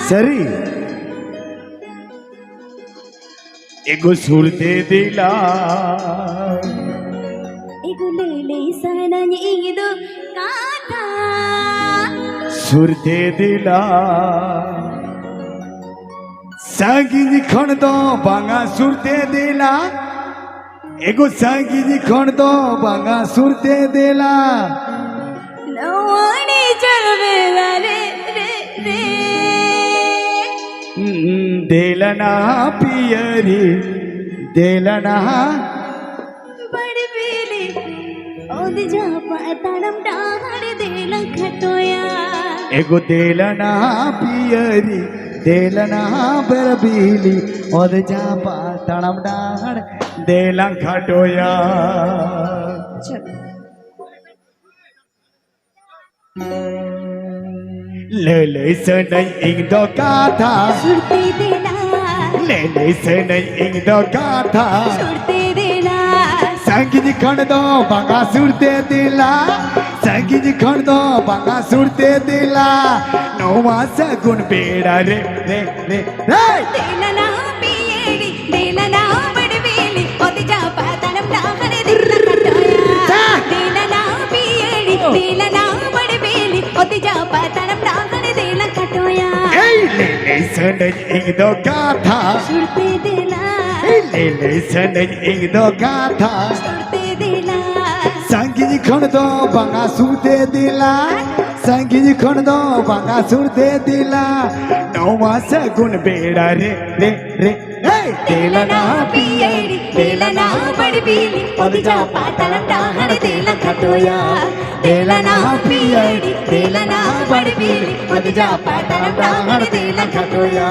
सरी एगो सुर दे दिला एगो लेले सनन इदो काथा सुर दे दिला सांगी खण दो बांगा सुर दे दिला एगो सांगी खण दो बांगा सुर दे दिला नवाणी चलवे रे रे रे देलना पियरी देलना बड़ी बेली ओद जा पातनम डाहड़ देल खटोया एगो देलना पियरी देलना बरबीली ओद जा पातनम डाहड़ देल खटोया लेले सनई इंगदो गाथा सुरते देला लेले सनई इंगदो गाथा सुरते देला संगीत खण दो बांगा सुरते दिला संगीत खण दो बांगा सुरते दिला नौवा सगुन बेड़ा रे रे रे रे देलना पियेड़ी देलना बड़बेली ओद जा पातनम डाहड़ देल खटोया देलना पियेड़ी देलना बड़बेली ओद जा पातनम डाहड़ देल खटोया लेले सनई इंगदो गाथा सुरते देला लेले सनई इंगदो गाथा सुरते देला संगीत खण दो बांगा सुरते दिला संगीत खण दो बांगा सुरते दिला नौवा सगुन बेड़ा रे रे रे देलना पियेड़ी देलना बड़बीली ओद जा पातनम डाहड़ देल खटोया देलना पियेड़ी देलना बड़बीली ओद जा पातनम डाहड़ देल खटोया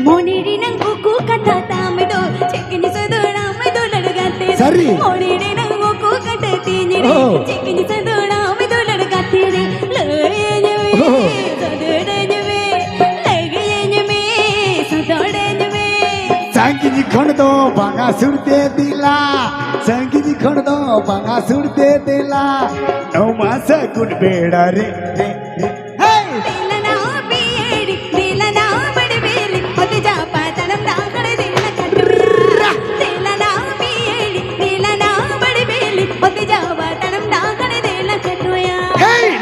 मोनेरी नंगो को कथा तामदो चिकनी सदोड़ा में दो लड़गाते सरी मोनेरी नंगो को कथा तीजरे चिकनी सदोड़ा में दो लड़गाते रे लगे जवे सदोड़े जवे लगे जवे सदोड़े जवे संगीत खण दो बांगा सुरते दिला संगीत खण दो बांगा सुरते दिला नौवा सगुन बेड़ा रे रे रे देलना पियेड़ी देलना बड़बेली ओद जा पातनम डाहड़ देल खटोया देलना पियेड़ी देलना बड़बेली ओद जा पातनम डाहड़ देल खटोया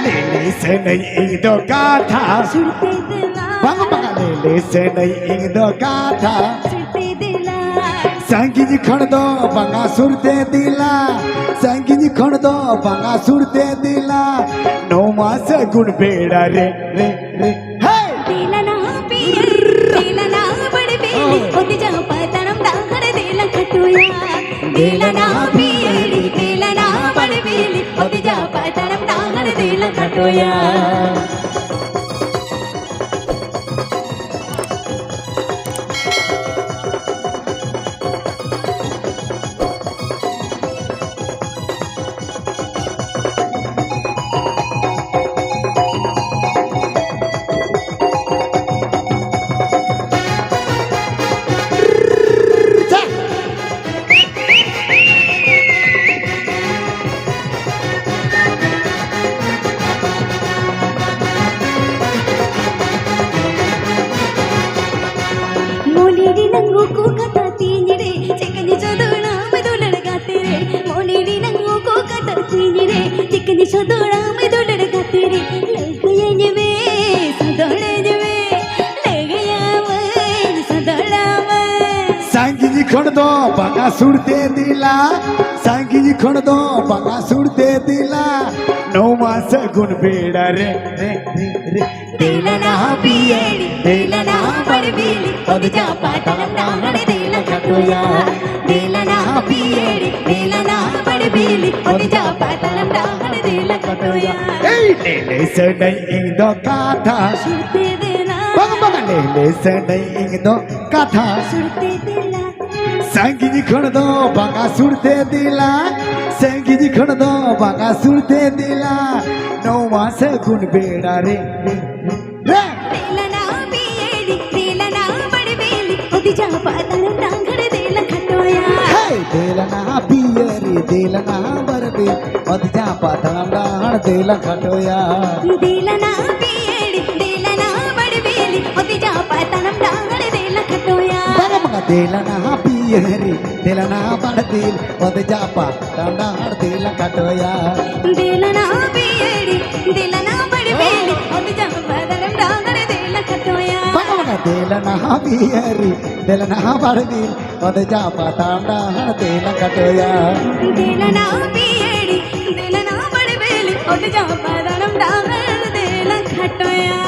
लेले सनई इंगदो गाथा सुरते देला बांगा बांगा लेले सनई इंगदो गाथा सुरते देला संगीत खण दो बांगा सुरते दिला संगीत खण दो बांगा सुरते दिला नौवा सगुन बेड़ा रे रे रे देलना पियेड़ी देलना बड़बेली ओद जा पातनम डाहड़ देल खटोया देलना पियेड़ी देलना बड़बेली ओद जा पातनम डाहड़ देल खटोया मोनेरी नंगो को कथा तीजरे चिकनी सदोड़ा में दो लड़गाते रे मोनेरी नंगो को कथा तीजरे चिकनी सदोड़ा में दो लड़गाते रे लगे जवे सदोड़े जवे लगे सदोड़ा में संगीत खण दो बांगा सुरते दिला संगीत खण दो बांगा सुरते दिला नौवा सगुन बेड़ा रे रे रे रे देलना पियेड़ी देलना बड़बीली ओद जा पातनम डाहड़ देल खटोया देलना पियेड़ी देलना बड़बीली ओद जा पातनम डाहड़ देल खटोया लेले सनई इंगदो गाथा सुरते देला बांगा बांगा ले ले सडई इंग दो कथा सुरते दिला संगी जी खण दो बागा सुरते दिला संगी जी खण दो बागा सुरते दिला नौवा सगुन बेड़ा रे रे रे देलना बियेडी देलना बड़बेली उदिजा पातन डांगड़ देला खटोया हे देलना पियरी देलना बरबे अदजा पातन डांगड़ देला खटोया देलना बियेडी देलना बड़बेली उदिजा पातन डांगड़ देला खटोया मगा देलना पियरी देलना बरबेल अदजा पातन डांगड़ देला खटोया देलना बियेडी देलना बड़बेली उदिजा पातन डांगड़ देला खटोया मगा देलना पियरी देलना बरबेल अदजा पातन डांगड़ देला खटोया देलना बियेडी देलना बड़बेली उदिजा पातन डांगड़ देला खटोया